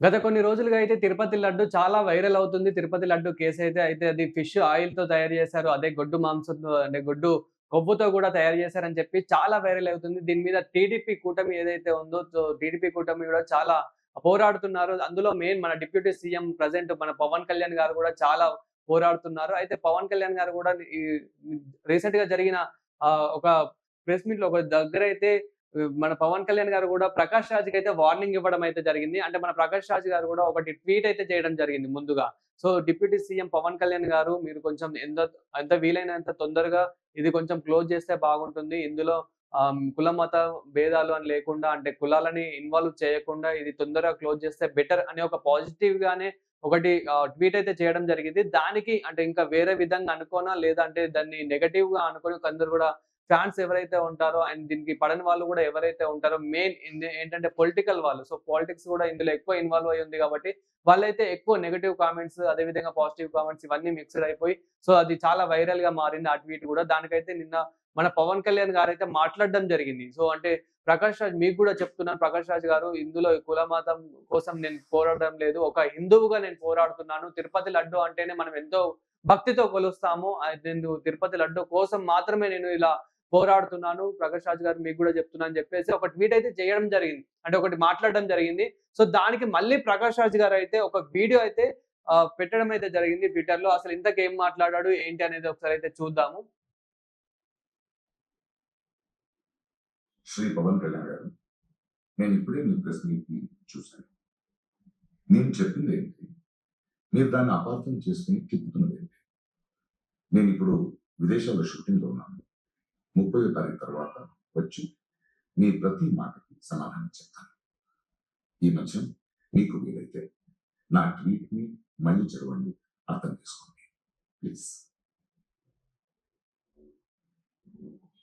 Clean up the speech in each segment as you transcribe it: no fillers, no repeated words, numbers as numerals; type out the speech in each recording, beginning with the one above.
గత కొన్ని రోజులుగా అయితే తిరుపతి లడ్డు చాలా వైరల్ అవుతుంది. తిరుపతి లడ్డు కేసైతే అది ఫిష్ ఆయిల్‌తో తయారు చేశారు. అదే గొడ్డు మాంసంతో అంటే గొడ్డు కొవ్వుతో గూడా తయారు చేశారని చెప్పి చాలా వైరల్ అవుతుంది. దీని మీద టీడీపీ కూటమి ఏదైతే ఉందో టీడీపీ కూటమి గూడా చాలా పోరాడుతున్నారు. అందులో మెయిన్ మన డిప్యూటీ సీఎం ప్రెజెంట్ మన పవన్ కళ్యాణ్ గారు గూడా చాలా పోరాడుతున్నారు. అయితే పవన్ కళ్యాణ్ గారు గూడా ఈ రీసెంట్‌గా జరిగిన ఒక ప్రెస్ మీట్‌లో ఒక దగ్గరైతే మన పవన్ కళ్యాణ్ గారు గూడా ప్రకాష్ రాజ్‌కైతే వార్నింగ్ ఇవ్వడం అయితే జరిగింది. అంటే మన ప్రకాష్ రాజ్ గారు గూడా ఒకటి ట్వీట్ అయితే చేయడం జరిగింది ముందుగా. So, deputy CM Pawan Kalyan గారు మీరు కొంచెం ఎంత వీలైనంత తొందరగా ఇది కొంచెం క్లోజ్ చేస్తే బాగుంటుంది. ఇందులో కుల, మత భేదాలు అని లేకుండా అంటే కులాలని ఇన్వాల్వ్ చేయకుండా ఇది తొందరగా క్లోజ్ చేస్తే బెటర్ అనే ఒక పాజిటివ్‌గానే ఒకటి ట్వీట్ అయితే చేయడం జరిగింది. దానికి అంటే ఇంకా వేరే విధంగా అనుకోనా లేదా అంటే దాన్ని నెగెటివ్‌గా అనుకోని కొందరు గూడా ఫ్యాన్స్ ఎవరైతే ఉంటారో అండ్ దీనికి పడని వాళ్ళు గూడా ఎవరైతే ఉంటారో మెయిన్ ఏంటంటే పొలిటికల్ వాళ్ళు. సో, పాలిటిక్స్ గూడా ఇందులో ఎక్కువ ఇన్వాల్వ్ అయ్యి ఉంది గాబట్టి, వాళ్ళైతే ఎక్కువ నెగెటివ్ కామెంట్స్ అదే విధంగా పాజిటివ్ కామెంట్స్ ఇవన్నీ మిక్స్‌డ్ అయిపోయి సో, అది చాలా వైరల్‌గా మారింది ఆ ట్వీట్ గూడా. దానికైతే నిన్న మన పవన్ కళ్యాణ్ గారైతే మాట్లాడడం జరిగింది. సో, అంటే ప్రకాష్ రాజ్ మీకు గూడా చెప్తున్నాను ప్రకాష్ రాజ్ గారు ఇందులో ఈ కుల మతం కోసం నేను పోరాడడం లేదు. ఒక హిందువుగా నేను పోరాడుతున్నాను. తిరుపతి లడ్డు అంటేనే మనం ఎంతో భక్తితో కొలుస్తాము. నేను తిరుపతి లడ్డు కోసం మాత్రమే నేను ఇలా పోరాడుతున్నాను. ప్రకాష్ రాజ్ గారు మీకు గూడా చెప్తున్నా అని జెప్పేసి ఒక ట్వీట్ అయితే చేయడం జరిగింది. అంటే ఒకటి మాట్లాడడం జరిగింది. సో, దానికి మళ్ళీ ప్రకాష్ రాజ్ గారైతే ఒక వీడియో అయితే పెట్టడం అయితే జరిగింది ట్విట్టర్‌లో. అసలు ఇంతకేం మాట్లాడాడు ఏంటి అనేది ఒకసారైతే చూద్దాము. శ్రీ పవన్ కళ్యాణ్ గారు, నేనిప్పుడే మీ ప్రెస్ మీట్‌ని చూసాను. నేను చెప్పిందేంటి? మీరు దాన్ని అపార్థం చేసుకొని తిప్పుతున్నదేంటి? నేనిప్పుడు విదేశాల్లో షూటింగ్‌లో ఉన్నాను. 30వ తారీఖు తర్వాత వచ్చి మీ ప్రతి మాటకి సమాధానం చెప్తాను. ఈ మధ్య మీకు వీలైతే నా ట్వీట్‌ని మళ్ళీ చదవండి. అర్థం చేసుకోండి. ప్లీజ్.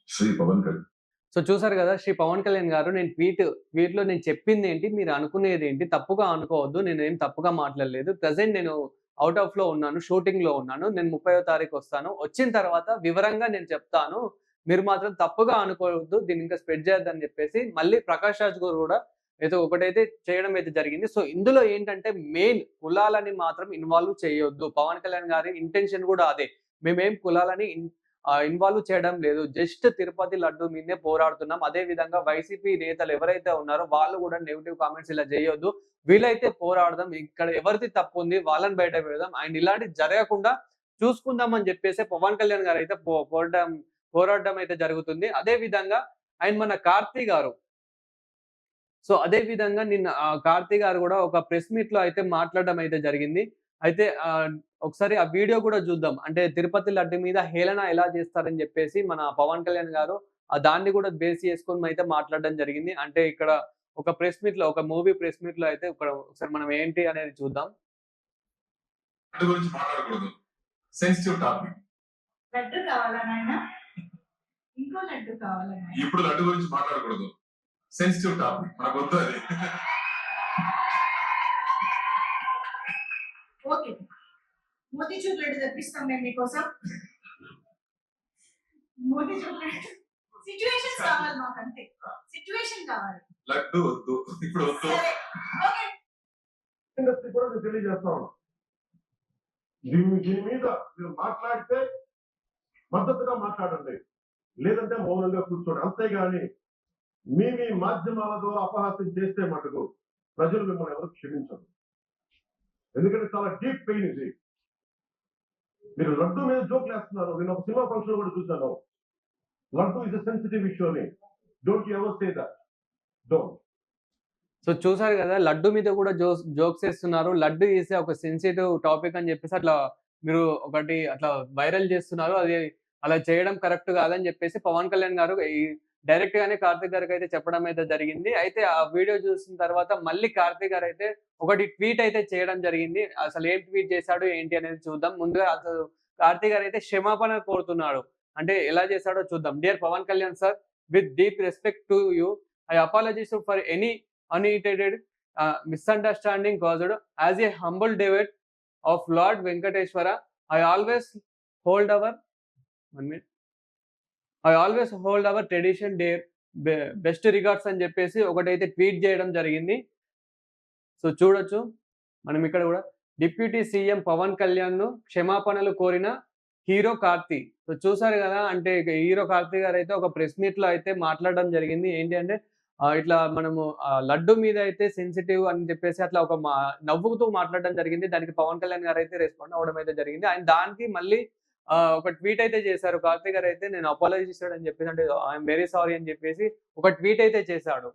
శ్రీ పవన్ కళ్యాణ్ సో చూసారు గదా! శ్రీ పవన్ కళ్యాణ్ గారు నేను ట్వీట్‌లో నేను చెప్పిందేంటి, మీరు అనుకునేదేంటి, తప్పుగా అనుకోవద్దు. నేనేం తప్పుగా మాట్లాడలేదు. ప్రెజెంట్ నేను ఔట్ ఆఫ్‌లో ఉన్నాను. షూటింగ్‌లో ఉన్నాను. నేను 30వ తారీఖు వస్తాను. వచ్చిన తర్వాత వివరంగా నేను చెప్తాను. మీరు మాత్రం తప్పుగా అనుకోవద్దు. దీన్ని ఇంకా స్ప్రెడ్ చేయొద్దని జెప్పేసి మళ్ళీ ప్రకాష్ రాజ్ గారు గూడా ఏదో ఒకటైతే చేయడం అయితే జరిగింది. సో ఇందులో ఏంటంటే మెయిన్ కులాలని మాత్రం ఇన్వాల్వ్ చేయొద్దు. పవన్ కళ్యాణ్ గారి ఇంటెన్షన్ గూడా అదే. మేమేం కులాలని ఇన్వాల్వ్ చేయడం లేదు. జస్ట్ తిరుపతి లడ్డు మీదనే పోరాడుతున్నాం. అదే విధంగా వైసీపీ నేతలు ఎవరైతే ఉన్నారో వాళ్ళు గూడా నెగెటివ్ కామెంట్స్ ఇలా జేయొద్దు. వీలైతే పోరాడదాం. ఇక్కడ ఎవరిది తప్పుంది వాళ్ళని బయట పెడదాం. అండ్ ఇలాంటివి జరగకుండా చూసుకుందాం అని జెప్పేసి పవన్ కళ్యాణ్ గారైతే పోరాడడం అయితే జరుగుతుంది. అదే విధంగా అండ్ మన 'కార్తీ' గారు సో, అదే విధంగా నిన్న 'కార్తీ' గారు గూడా ఒక ప్రెస్ మీట్‌లో అయితే మాట్లాడడం అయితే జరిగింది. అయితే ఒకసారి ఆ వీడియో గూడా జూద్దాం. అంటే తిరుపతి లడ్డు మీద హేళన ఎలా జేస్తారని జెప్పేసి మన పవన్ కళ్యాణ్ గారు దాన్ని గూడా బేస్ చేసుకొని అయితే మాట్లాడడం జరిగింది. అంటే ఇక్కడ ఒక ప్రెస్ మీట్‌లో ఒక మూవీ ప్రెస్ మీట్‌లో అయితే ఒకసారి మనం ఏంటి అనేది చూద్దాం. లడ్డు గురించి మాట్లాడకూడదు. Sensitive topic. లడ్డు కావాలా నాయనా? ఇంకో లడ్డు కావాలా నాయనా? ఇప్పుడు లడ్డు గురించి మాట్లాడకూడదు. Sensitive topic. మనకొద్దు అది. ఓకే. మోతీచూర్ లడ్డు తెప్పిస్తాం మేము మీకోసం. మోతీచూర్ లడ్డు సిట్యుయేషన్స్ కావాలి మాకంతే. సిట్యుయేషన్ కావాలి. లడ్డు వద్దు. ఇప్పుడు వద్దు. సరే. ఓకే. ఇండస్ట్రీ కూడా నేను తెలియజేస్తా ఉన్నా. దీని మీద మీరు మాట్లాడితే మద్దతుగా మాట్లాడండి, లేదంటే మౌనంగా కూర్చోండి. అంతేగాని మీ మాధ్యమాల ద్వారా అపహాస్యం చేస్తే మటుకు ప్రజలు మిమ్మల్ని ఎవరు క్షమించరు. ఎందుకంటే చాలా డీప్ పెయిన్ ఇది. మీరు లడ్డు మీద జోక్ వేస్తున్నారు. నేను ఒక సినిమా ఫంక్షన్ కూడా చూశాను. Laddu is a sensitive issue అని. Don't you ever say that. Don't. So చూసారు గదా! లడ్డు మీద గూడా జోక్స్ ఏస్తున్నారు. లడ్డు ఈస్ ఒక సెన్సిటివ్ టాపిక్ అని జెప్పేసి అట్లా మీరు ఒకటి అట్లా వైరల్ జేస్తున్నారు. అది అలా చేయడం కరెక్ట్ గాదని జెప్పేసి పవన్ కళ్యాణ్ గారు డైరెక్ట్‌గానే కార్తీక్ గారికైతే చెప్పడం అయితే జరిగింది. అయితే ఆ వీడియో చూసిన తర్వాత మళ్ళీ కార్తీక్ గారైతే ఒకటి ట్వీట్ అయితే చేయడం జరిగింది. అసలు ఏం ట్వీట్ చేశాడు ఏంటి అనేది చూద్దాం. ముందుగా అసలు కార్తీక్ గారైతే క్షమాపణ కోరుతున్నాడు. అంటే ఎలా చేశాడో చూద్దాం. Dear Pawan Kalyan sir, with deep respect to you, I apologize for any unintended misunderstanding caused as a humble devotee of Lord Venkateshwara. I always hold our 1 minute. I always hold our tradition dear. Best regards అని చెప్పేసి ఒకటైతే tweet చేయడం జరిగింది. So చూడొచ్చు మనం ఇక్కడ కూడా deputy CM Pawan కళ్యాణ్‌ను క్షమాపణలు కోరిన హీరో కార్తీ. సో చూసారు గదా! అంటే ఇక హీరో కార్తీ గారైతే ఒక ప్రెస్ మీట్‌లో అయితే మాట్లాడడం జరిగింది. ఏంటి అంటే ఇట్లా మనము లడ్డు మీద అయితే సెన్సిటివ్ అని చెప్పేసి అట్లా ఒక నవ్వుతూ మాట్లాడడం జరిగింది. దానికి పవన్ కళ్యాణ్ గారైతే రెస్పాండ్ అవ్వడం అయితే జరిగింది. ఆయన దానికి మళ్ళీ ఒక ట్వీట్ అయితే చేశారు. కార్తీ గారైతే నేను అపాలజీ ఇస్తాడని చెప్పేసి అంటే ఐ యామ్ వెరీ సారీ అని చెప్పేసి ఒక ట్వీట్ అయితే చేశాడు.